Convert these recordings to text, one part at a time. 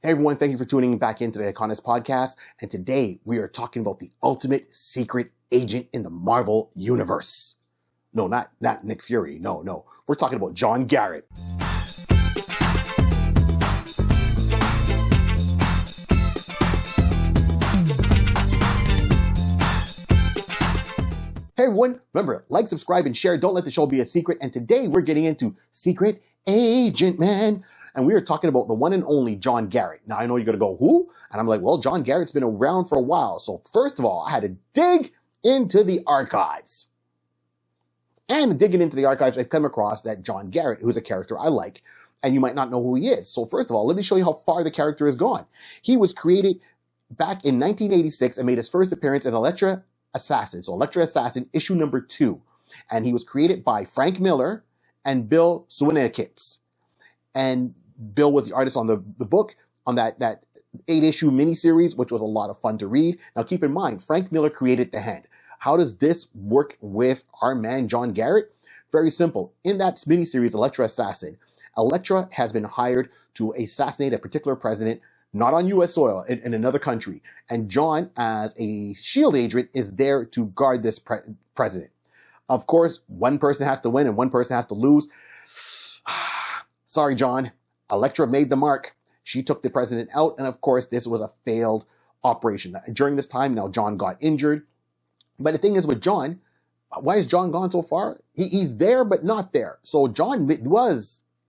Hey everyone, thank you for tuning back into the iConis podcast. And today we are talking about the ultimate secret agent in the Marvel Universe. No, not Nick Fury. No. We're talking about John Garrett. Hey everyone, remember, like, subscribe, and share. Don't let the show be a secret. And today we're getting into Secret Agent Man. And we are talking about the one and only John Garrett. Now, I know you're going to go, who? And I'm like, well, John Garrett's been around for a while. So first of all, I had to dig into the archives. And digging into the archives, I've come across that John Garrett, who's a character I like, and you might not know who he is. So first of all, let me show you how far the character has gone. He was created back in 1986 and made his first appearance in Elektra Assassin. So Elektra Assassin, issue number 2. And he was created by Frank Miller and Bill Swinakitz. And Bill was the artist on the book, on that 8-issue miniseries, which was a lot of fun to read. Now keep in mind, Frank Miller created the Hand. How does this work with our man John Garrett? Very simple. In that miniseries, Elektra Assassin, Elektra has been hired to assassinate a particular president, not on U.S. soil, in another country. And John, as a S.H.I.E.L.D. agent, is there to guard this president. Of course, one person has to win and one person has to lose. Sorry, John. Elektra made the mark. She took the president out. And of course, this was a failed operation. During this time, now John got injured. But the thing is with John, why is John gone so far? He's there, but not there. So John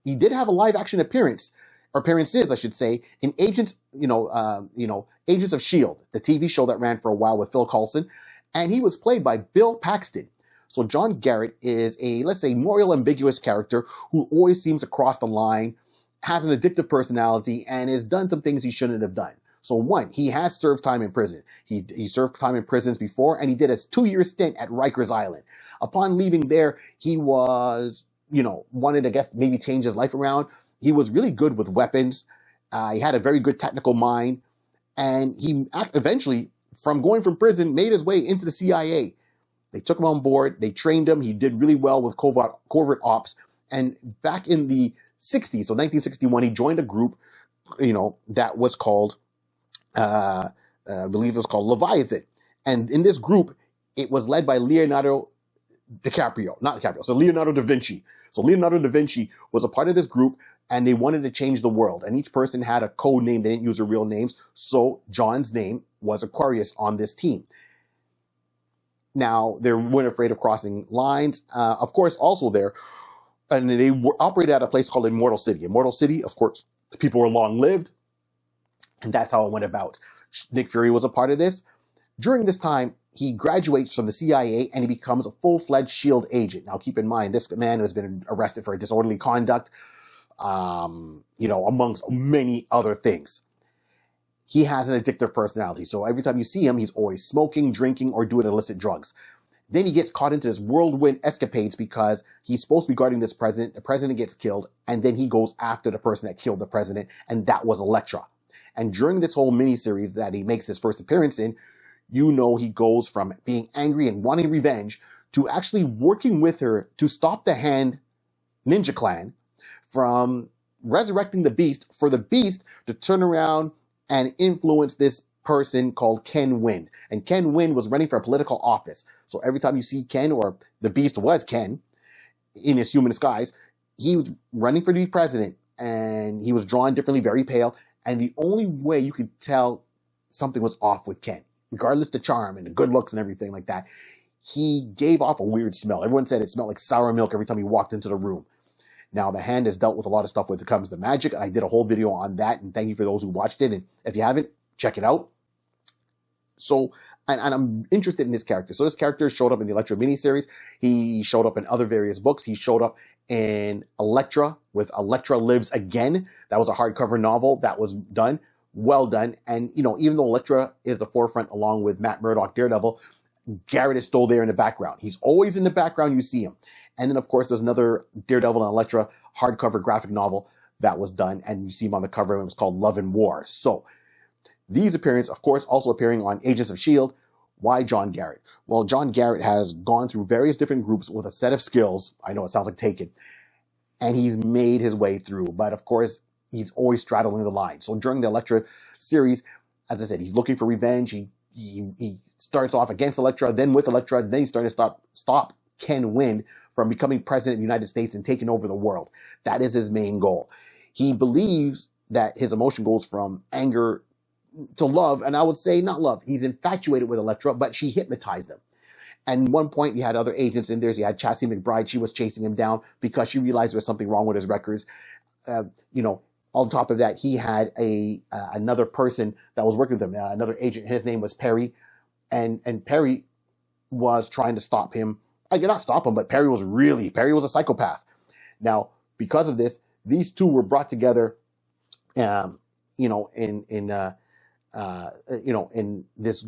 he did have a live action appearances, I should say, in Agents of S.H.I.E.L.D., the TV show that ran for a while with Phil Coulson. And he was played by Bill Paxton. So John Garrett is a, let's say, more ambiguous character who always seems to cross the line, has an addictive personality, and has done some things he shouldn't have done. So one, he has served time in prison. He served time in prisons before, and he did a 2-year stint at Rikers Island. Upon leaving there, he was, wanted to, maybe change his life around. He was really good with weapons. He had a very good technical mind. And he eventually, from going from prison, made his way into the CIA. They took him on board. They trained him. He did really well with covert ops. And back in the 60s, so 1961, he joined a group, that was called, I believe it was called Leviathan. And in this group, it was led by Leonardo da Vinci. So Leonardo da Vinci was a part of this group, and they wanted to change the world. And each person had a code name. They didn't use their real names. So John's name was Aquarius on this team. Now, they weren't afraid of crossing lines. Of course, also there, and they operated at a place called Immortal City. Immortal City, of course, people were long-lived, and that's how it went about. Nick Fury was a part of this. During this time, he graduates from the CIA, and he becomes a full-fledged S.H.I.E.L.D. agent. Now, keep in mind, this man has been arrested for disorderly conduct, amongst many other things. He has an addictive personality. So every time you see him, he's always smoking, drinking, or doing illicit drugs. Then he gets caught into this whirlwind escapades because he's supposed to be guarding this president. The president gets killed, and then he goes after the person that killed the president, and that was Elektra. And during this whole miniseries that he makes his first appearance in, he goes from being angry and wanting revenge to actually working with her to stop the Hand Ninja Clan from resurrecting the Beast, for the Beast to turn around and influence this person called Ken Wind. And Ken Wind was running for a political office. So every time you see Ken, or the Beast was Ken, in his human disguise, he was running for the president, and he was drawn differently, very pale. And the only way you could tell something was off with Ken, regardless of the charm and the good looks and everything like that, he gave off a weird smell. Everyone said it smelled like sour milk every time he walked into the room. Now, the Hand has dealt with a lot of stuff when it comes to magic. I did a whole video on that, and thank you for those who watched it. And if you haven't, check it out. So, and I'm interested in this character. So this character showed up in the Elektra miniseries. He showed up in other various books. He showed up in Elektra with Elektra Lives Again. That was a hardcover novel that was done. Well done. And, even though Elektra is the forefront along with Matt Murdock, Daredevil, Garrett is still there in the background. He's always in the background. You see him. And then, of course, there's another Daredevil and Elektra hardcover graphic novel that was done. And you see him on the cover. And it was called Love and War. So these appearances, of course, also appearing on Agents of S.H.I.E.L.D. Why John Garrett? Well, John Garrett has gone through various different groups with a set of skills. I know it sounds like Taken. And he's made his way through. But of course, he's always straddling the line. So during the Elektra series, as I said, he's looking for revenge. He starts off against Elektra, then with Elektra, then he's starting to stop Ken Wynn from becoming president of the United States and taking over the world. That is his main goal. He believes that his emotion goes from anger to love, and I would say not love. He's infatuated with Elektra, but she hypnotized him. And at one point, he had other agents in there. He had Chastity McBride. She was chasing him down because she realized there was something wrong with his records. On top of that, he had another person that was working with him, another agent. His name was Perry, and Perry was trying to stop him. I cannot stop him, but Perry was a psychopath. Now, because of this, these two were brought together, in this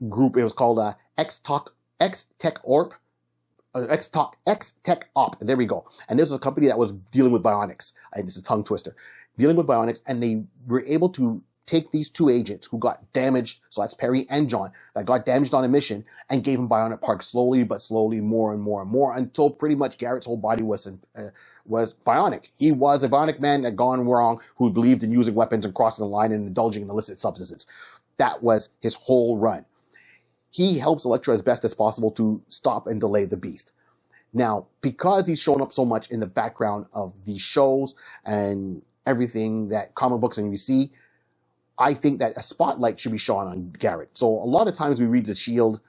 group. It was called X-Tech Op. There we go. And this was a company that was dealing with bionics. And it's a tongue twister. Dealing with bionics, and they were able to take these two agents who got damaged, so that's Perry and John, that got damaged on a mission, and gave them bionic parts slowly, more and more, until pretty much Garrett's whole body was bionic. He was a bionic man that gone wrong, who believed in using weapons and crossing the line and indulging in illicit substances. That was his whole run. He helps Elektra as best as possible to stop and delay the beast. Now, because he's shown up so much in the background of these shows and everything that comic books and we see, I think that a spotlight should be shone on Garrett. So a lot of times we read the S.H.I.E.L.D.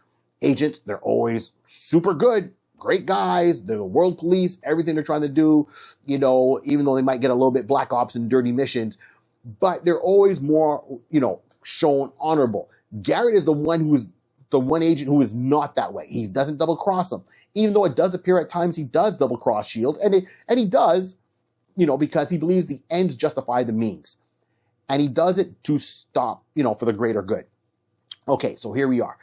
agents, they're always super good, great guys, they're the world police, everything they're trying to do, even though they might get a little bit black ops and dirty missions, but they're always more, shown honorable. Garrett is the one agent who is not that way. He doesn't double cross them. Even though it does appear at times he does double cross S.H.I.E.L.D. and he does, because he believes the ends justify the means. And he does it to stop, for the greater good. Okay, so here we are.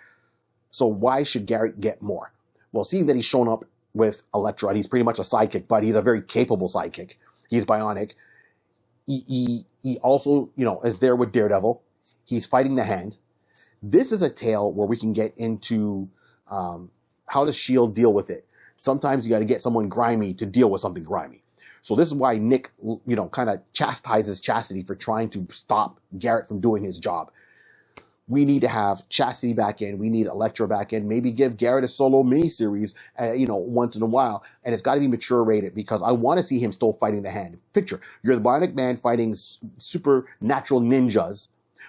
So why should Garrett get more? Well, seeing that he's shown up with Elektra, and he's pretty much a sidekick, but he's a very capable sidekick. He's bionic. He also, is there with Daredevil. He's fighting the Hand. This is a tale where we can get into how does S.H.I.E.L.D. deal with it. Sometimes you got to get someone grimy to deal with something grimy. So this is why Nick, kind of chastises Chastity for trying to stop Garrett from doing his job. We need to have Chastity back in. We need Elektra back in. Maybe give Garrett a solo miniseries, once in a while. And it's got to be mature rated because I want to see him still fighting the Hand. Picture, you're the Bionic Man fighting supernatural ninjas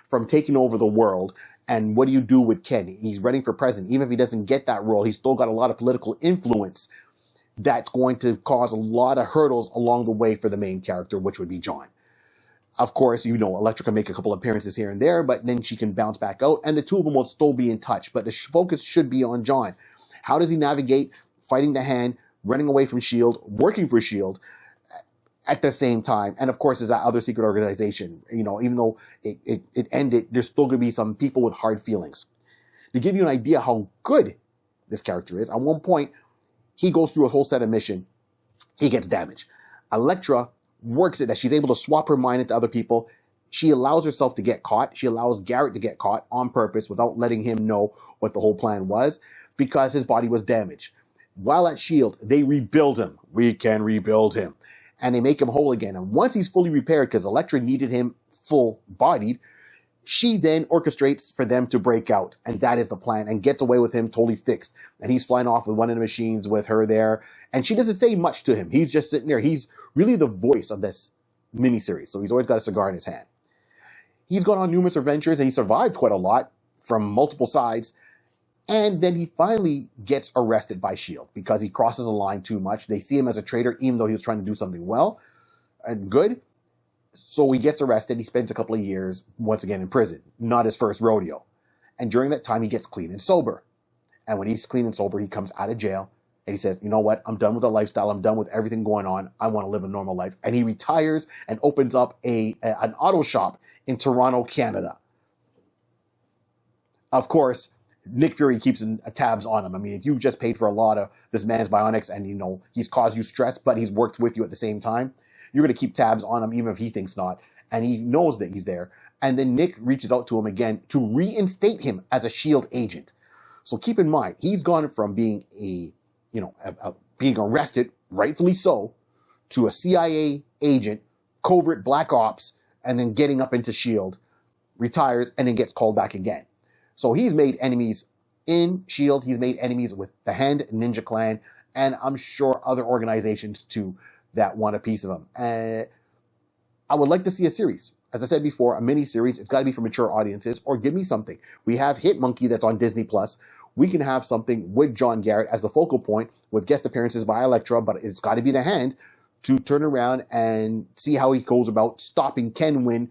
from taking over the world. And what do you do with Ken? He's running for president. Even if he doesn't get that role, he's still got a lot of political influence that's going to cause a lot of hurdles along the way for the main character, which would be John. Of course, Elektra can make a couple appearances here and there, but then she can bounce back out, and the two of them will still be in touch. But the focus should be on John. How does he navigate fighting the Hand, running away from S.H.I.E.L.D., working for S.H.I.E.L.D., at the same time? And of course, there's that other secret organization. Even though it ended, there's still going to be some people with hard feelings. To give you an idea how good this character is, at one point, he goes through a whole set of mission. He gets damaged. Elektra works it that she's able to swap her mind into other people. She allows herself to get caught. She allows Garrett to get caught on purpose without letting him know what the whole plan was because his body was damaged. While at S.H.I.E.L.D., they rebuild him. We can rebuild him. And they make him whole again. And once he's fully repaired, because Elektra needed him full-bodied, she then orchestrates for them to break out. And that is the plan. And gets away with him totally fixed. And he's flying off with one of the machines with her there. And she doesn't say much to him. He's just sitting there. He's really the voice of this miniseries. So he's always got a cigar in his hand. He's gone on numerous adventures and he survived quite a lot from multiple sides. And then he finally gets arrested by S.H.I.E.L.D. because he crosses a line too much. They see him as a traitor, even though he was trying to do something well and good. So he gets arrested. He spends a couple of years, once again, in prison. Not his first rodeo. And during that time, he gets clean and sober. And when he's clean and sober, he comes out of jail. And he says, you know what? I'm done with the lifestyle. I'm done with everything going on. I want to live a normal life. And he retires and opens up an auto shop in Toronto, Canada. Of course, Nick Fury keeps tabs on him. I mean, if you just paid for a lot of this man's bionics and, he's caused you stress, but he's worked with you at the same time, you're going to keep tabs on him even if he thinks not. And he knows that he's there. And then Nick reaches out to him again to reinstate him as a S.H.I.E.L.D. agent. So keep in mind, he's gone from being being arrested, rightfully so, to a CIA agent covert black ops, and then getting up into S.H.I.E.L.D., retires, and then gets called back again. So he's made enemies in S.H.I.E.L.D., he's made enemies with the Hand Ninja Clan, and I'm sure other organizations too that want a piece of him. And I would like to see a series. As I said before, a mini-series. It's got to be for mature audiences, or give me something. We have Hitmonkey that's on Disney+. We can have something with John Garrett as the focal point, with guest appearances by Elektra, but it's got to be the Hand to turn around and see how he goes about stopping Ken Win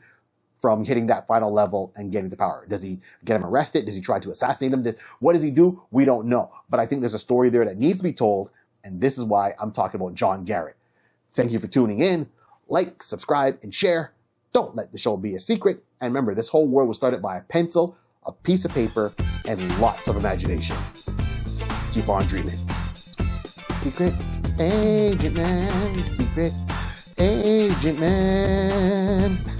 from hitting that final level and getting the power. Does he get him arrested? Does he try to assassinate him? What does he do? We don't know. But I think there's a story there that needs to be told, and this is why I'm talking about John Garrett. Thank you for tuning in. Like, subscribe, and share. Don't let the show be a secret. And remember, this whole world was started by a pencil, a piece of paper, and lots of imagination. Keep on dreaming. Secret Agent Man, Secret Agent Man.